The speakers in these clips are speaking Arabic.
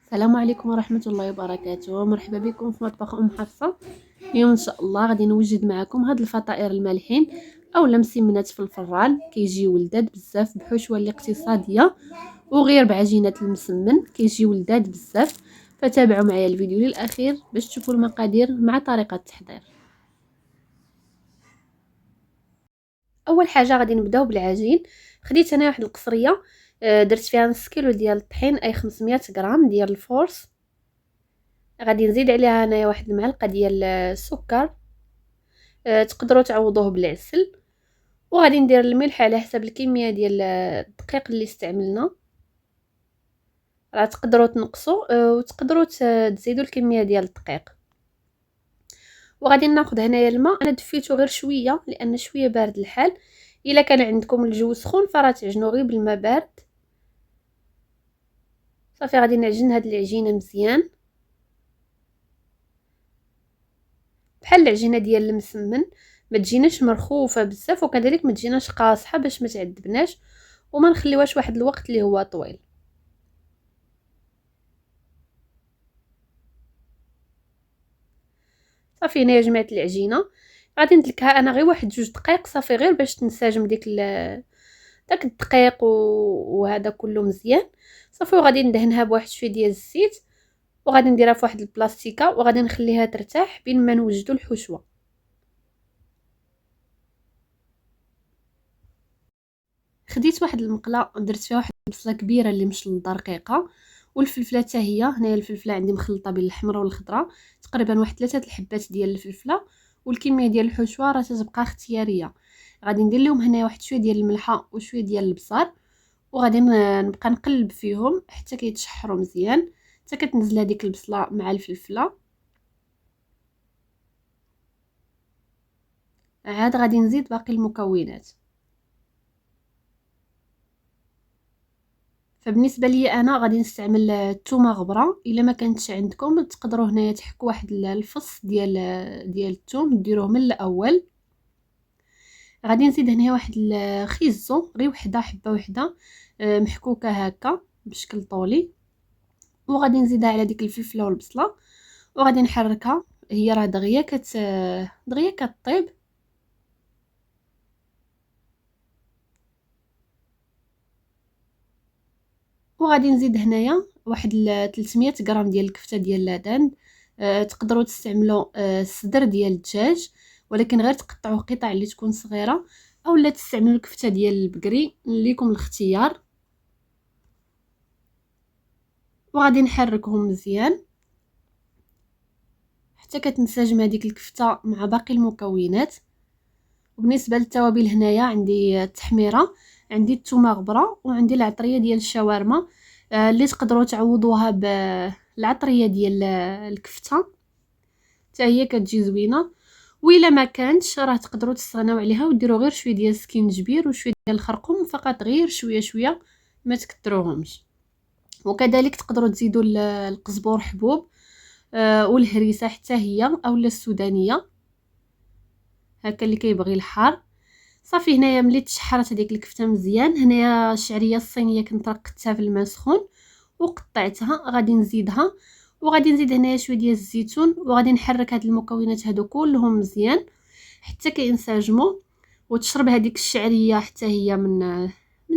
السلام عليكم ورحمة الله وبركاته. مرحبا بكم في مطبخ حفصة. اليوم ان شاء الله غادي نوجد معكم هاد الفطائر المالحين اولا مسمنات في الفران، كيجيو لذاذ بزاف بحشوه اللي اقتصاديه وغير بعجينه المسمن، كيجيو لذاذ بزاف. فتابعوا معايا الفيديو للاخير باش تشوفوا المقادير مع طريقه التحضير. اول حاجه غادي نبداو بالعجين. خديت انا واحد القصريه، درت فيها نص كيلو ديال الطحين، اي 500 غرام ديال الفورص. غادي نزيد عليها انايا واحد المعلقه ديال السكر، تقدروا تعوضوه بالعسل. وغادي ندير الملح على حسب الكميه ديال الدقيق اللي استعملنا. راه تقدروا تنقصوا وتقدروا تزيدوا الكميه ديال الدقيق. وغادي ناخذ هنايا الماء، انا دفيته غير شويه لان شويه بارد الحال. الا كان عندكم الجو سخون فراه تعجنوا غير بالماء بارد. صافي غادي نعجن هاد العجينه مزيان بحال العجينه ديال المسمن، ما تجيناش مرخوفه بزاف وكذلك ما تجيناش قاصحه باش ما تعذبناش وما نخليوهاش واحد الوقت اللي هو طويل. صافي هنايا جمعت العجينه، غادي ندلكها انا غير واحد 2 دقائق صافي، غير باش تنسجم داك الدقيق وهذا كله مزيان. صافي وغادي ندهنها بواحد شويه ديال الزيت وغادي نديرها في واحد البلاستيكه وغادي نخليها ترتاح بين ما نوجدوا الحشوه. خديت واحد المقله درت فيها واحد البصله كبيره اللي مشلضه رقيقه، والفلفله حتى هي. هنايا الفلفله عندي مخلطه بين الحمراء والخضراء، تقريبا واحد 3 الحبات ديال الفلفله. والكميه ديال الحشوه راه تتبقى اختياريه. غادي ندير لهم هنايا واحد شويه ديال الملحه وشويه ديال البصل، وغادي نبقى نقلب فيهم حتى كيتشحروا مزيان، حتى كتنزل هذيك البصله مع الفلفله. عاد غادي نزيد باقي المكونات. فبالنسبه لي انا غادي نستعمل الثومه غبره. الا ما كانتش عندكم تقدروا هنايا تحكوا واحد الفص ديال الثوم ديروه من الاول. غادي نزيد هنا واحد الخيزو، غير وحده حبه وحده محكوكه هكا بشكل طولي. وغادي نزيدها على ديك الفلفله والبصله وغادي نحركها. هي راه دغيا كطيب. وغادي نزيد هنايا واحد 300 غرام ديال الكفته ديال لادان. تقدروا تستعملوا الصدر ديال الدجاج، ولكن غير تقطعوا قطع اللي تكون صغيره، اولا تستعملوا الكفته ديال البقري ليكم الاختيار. وغادي نحركهم مزيان حتى كتنسجم هذيك الكفته مع باقي المكونات. وبالنسبه للتوابل هنايا عندي التحميره، عندي الثومه غبره، وعندي العطريه ديال الشاورما اللي تقدروا تعوضوها بالعطريه ديال الكفته حتى هي كتجي زوينه. وإلا ما كانتش راه تقدروا تستغناو عليها وديروا غير شويه ديال السكينجبير وشويه ديال الخرقوم فقط، غير شويه شويه ما تكثروهمش. وكذلك تقدروا تزيدوا القزبور حبوب والهريسه حتى هي اولا السودانيه هكا اللي كيبغي الحار. صافي هنايا ملي تشحرت هذيك الكفته مزيان، هنايا الشعريه الصينيه كنت رقدتها في الماء سخون وقطعتها، غادي نزيدها. وغادي نزيد هنايا شويه ديال الزيتون وغادي نحرك هاد المكونات هادو كلهم مزيان حتى كينسجموا وتشرب هذيك الشعريه حتى هي من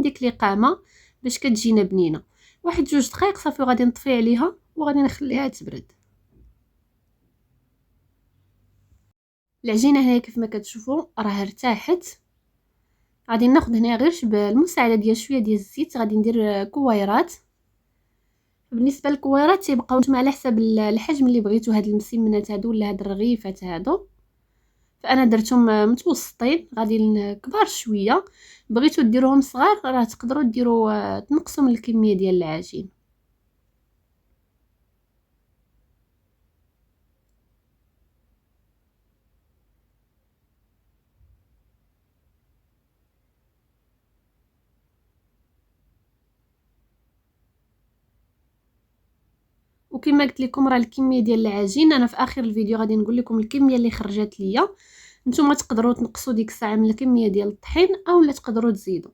ديك القامه باش كتجينا بنينه. واحد 2 دقائق صافي غادي نطفي عليها وغادي نخليها تبرد. العجينه هنايا كيف ما كتشوفوا راه ارتاحت. غادي ناخذ هنا غير بالمساعده ديال شويه ديال الزيت غادي ندير كويرات. بالنسبه للكويرات تيبقاو نتوما على حسب الحجم اللي بغيتو، هاد المسمنات هادو ولا هاد الرغيفات هادو. فانا درتهم متوسطين، غادي كبار شويه. بغيتو ديروهم صغار راه تقدروا ديروا تنقصوا من الكميه ديال العجين. وكما قلت لكم راه الكميه ديال العجين انا في اخر الفيديو غادي نقول لكم الكميه اللي خرجت ليا. نتوما تقدروا تنقصوا ديك الساعه من الكميه ديال الطحين اولا تقدروا تزيدوا.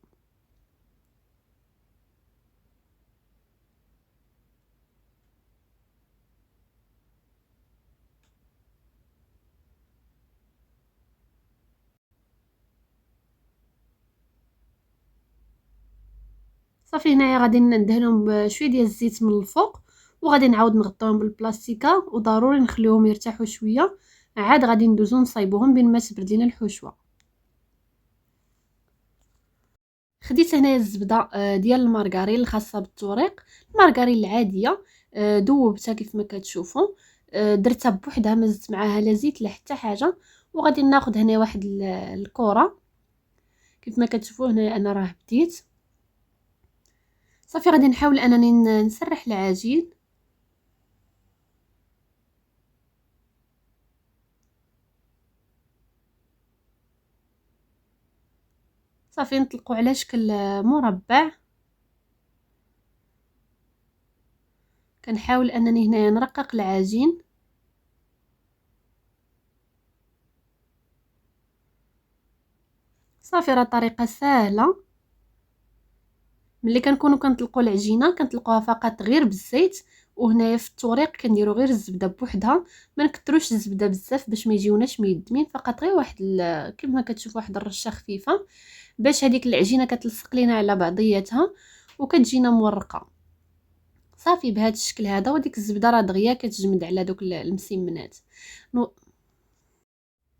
صافي هنايا غادي ندهنهم بشويه ديال الزيت من الفوق، وغادي نعاود نغطيهم بالبلاستيكه، وضروري نخليوهم يرتاحوا شويه، عاد غادي ندوزو نصايبوهم بين ما تبرد لينا الحشوه. خديت هنايا الزبده ديال المارغرين الخاصه بالتوريق، المارغرين العاديه، ذوبتها كيف ما كتشوفوا، درتها بوحدها، ما زدت معاها لا زيت لا حتى حاجه. وغادي ناخذ هنا واحد الكره كيف ما كتشوفوا هنا، انا راه بديت. صافي غادي نحاول انني نسرح العجين. صافي نطلقوا على شكل مربع. كنحاول انني هنايا نرقق العجين. صافي راه طريقه سهله. ملي كنكونوا كنطلقوا العجينه كنطلقوها فقط غير بالزيت، وهنايا في الطريق كنديروا غير الزبده بوحدها، ما نكثروش الزبده بزاف باش ما يجيوناش ميدمين، فقط غير واحد كما كتشوفوا واحد الرشه خفيفه باش هذيك العجينه كتلصق لينا على بعضياتها وكتجينا مورقه. صافي بهذا الشكل هذا، وديك الزبده راه دغيا كتجمد على دوك المسمنات.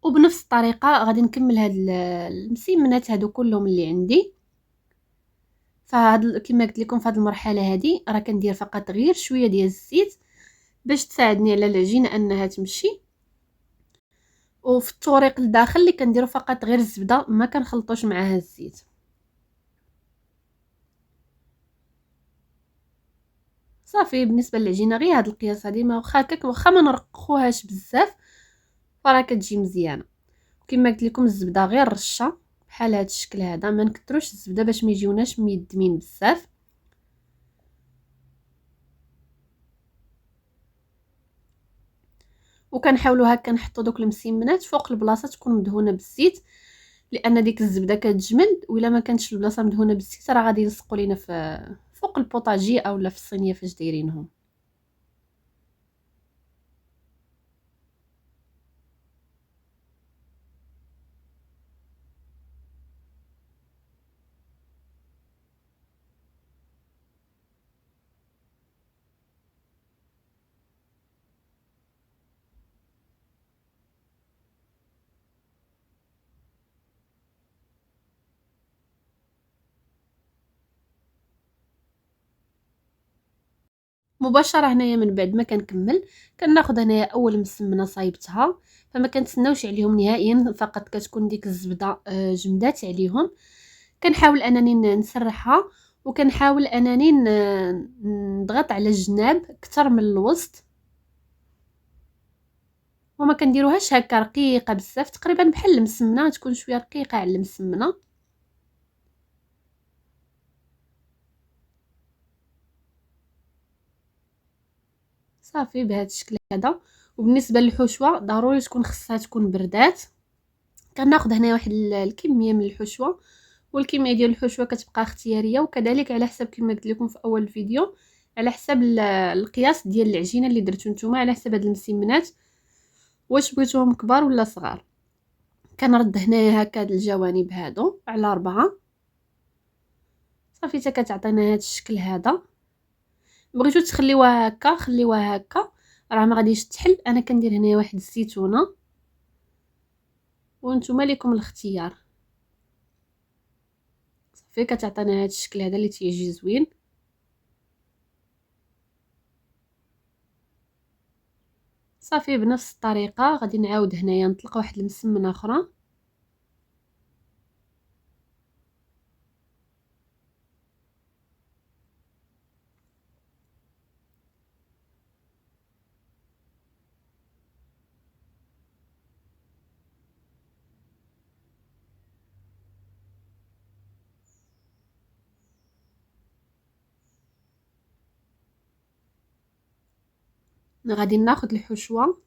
وبنفس الطريقه غادي نكمل هاد المسمنات هادو كلهم اللي عندي. فهاد كما قلت لكم في هذه المرحله هذه راه كندير فقط غير شويه ديال الزيت باش تساعدني على العجينه انها تمشي. وفي الطريق الداخل اللي كنديروا فقط غير الزبده، ما كنخلطوش معاها الزيت. صافي بالنسبه للعجينه غير هذا القياس هذه، ما واخا هكاك واخا ما نرققوهاش بزاف فراه كتجي مزيانه. كما قلت لكم الزبده غير رشه بحال هذا الشكل هذا، ما نكثروش الزبده باش ما يجيوناش ميدمين بزاف. وكنحاولوا هكا نحطوا دوك المسمنات فوق البلاصه تكون مدهونه بالزيت، لان ديك الزبده كتجمد، وإلا ما كانتش البلاصه مدهونه بالزيت راه غادي يلصقوا لينا في فوق البوطاجي اولا في الصينيه فاش دايرينهم. مباشره هنايا من بعد ما كنكمل كناخذ هنايا اول مسمنه صايبتها، فما كنتسناوش عليهم نهائيا، فقط كتكون ديك الزبده جمدات عليهم. كنحاول انني نسرحها، وكنحاول انني نضغط على الجناب اكثر من الوسط، وما كنديروهاش هكا رقيقه بزاف، تقريبا بحال المسمنه، تكون شويه رقيقه على المسمنه. صافي بهذا الشكل هذا. وبالنسبه للحشوه ضروري خصها تكون بردات. كناخذ هنا واحد الكميه من الحشوه، والكميه ديال الحشوه كتبقى اختياريه، وكذلك على حسب كما قلت لكم في اول الفيديو، على حسب القياس ديال العجينه اللي درتو نتوما، على حسب هاد المسمنات واش بغيتوهم كبار ولا صغار. كنرد هنايا هكا الجوانب هادو على 4. صافي حتى كتعطينا هاد الشكل هذا. بغيتو تخليوها هكا خليوها هكا، راه ما غاديش تحل. انا كندير هنايا واحد الزيتونه، وانتم لكم الاختيار. صافي كتعطينا هاد الشكل هذا اللي تيجي زوين. صافي بنفس الطريقه غادي نعاود هنايا نطلق واحد المسمنه اخرى. غادي ناخذ الحشوه،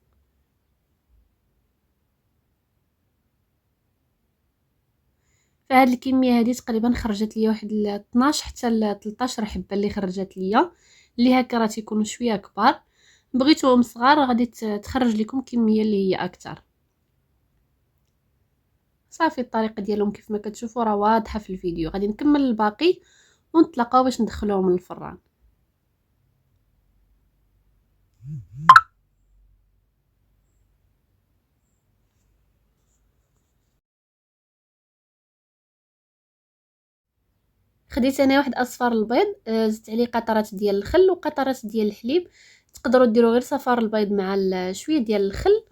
فهاد الكميه هذه تقريبا خرجت لي واحد 12 حتى ل 13 حبه اللي خرجت ليا، اللي هكا راه تيكونوا شويه كبار. بغيتوهم صغار غادي تخرج لكم كميه اللي هي اكثر. صافي الطريقه ديالهم كيف ما كتشوفوا راه واضحه في الفيديو. غادي نكمل الباقي ونتلاقاو باش ندخلوهم للفران. خديت انا واحد اصفار البيض، زدت عليه قطرات ديال الخل وقطرات ديال الحليب. تقدروا ديروا غير صفار البيض مع شويه ديال الخل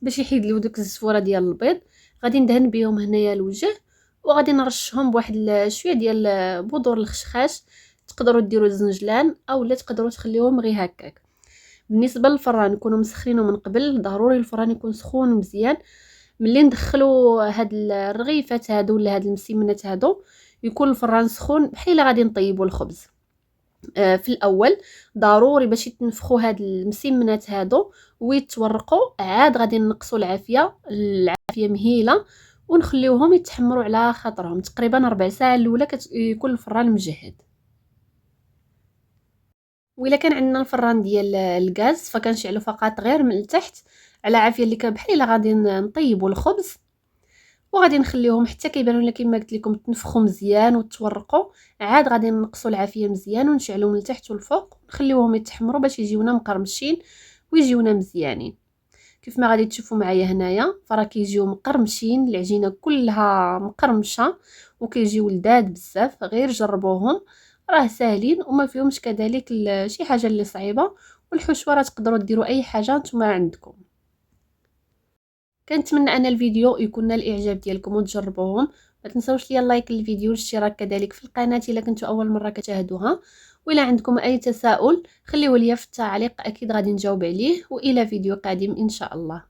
باش يحيد لو ديك الزفوره ديال البيض. غادي ندهن بهم هنايا الوجه، وغادي نرشهم بواحد شويه ديال بودور الخشخاش. تقدروا ديروا الزنجلان اولا تقدروا تخليوهم غير هكاك. بالنسبه للفران نكونوا مسخرينه من قبل، ضروري الفران يكون سخون مزيان. ملي ندخلوا هاد الرغيفات هادو ولا هاد المسمنات هادو يكون الفران سخون بحال غادي نطيبوا الخبز. في الاول ضروري باش يتنفخوا هاد المسمنات هادو ويتورقوا، عاد غادي نقصوا العافيه مهيله ونخليوهم يتحمروا على خاطرهم تقريبا ربع ساعه الاولى يكون الفران مجهد. وإلا كان عندنا الفران ديال الغاز فكنشعلو فقط غير من التحت على عافيه اللي بحال غادي نطيبوا الخبز، وغادي نخليوهم حتى كيبانوا لنا كما قلت لكم تنفخوا مزيان وتورقوا. عاد غادي نقصوا العافيه مزيان ونشعلوا من التحت والفوق ونخليوهم يتحمروا باش يجيونا مقرمشين ويجيونا مزيانين. كيف ما غادي تشوفوا معايا هنايا فراه كيجيو مقرمشين، العجينه كلها مقرمشه وكيجيو لذاذ بزاف. غير جربوهم، راه ساهلين وما فيهمش كذلك شي حاجه اللي صعيبه. والحشوه راه تقدروا ديروا اي حاجه نتوما عندكم. كنتمنى ان الفيديو يكون نال الاعجاب ديالكم وتجربوهم. ما تنساوش ليا اللايك للفيديو والاشتراك كذلك في القناه الا كنتوا اول مره كتشاهدوها. وإلا عندكم اي تساؤل خليوه ليا في التعليق، اكيد غادي نجاوب عليه. والى فيديو قادم ان شاء الله.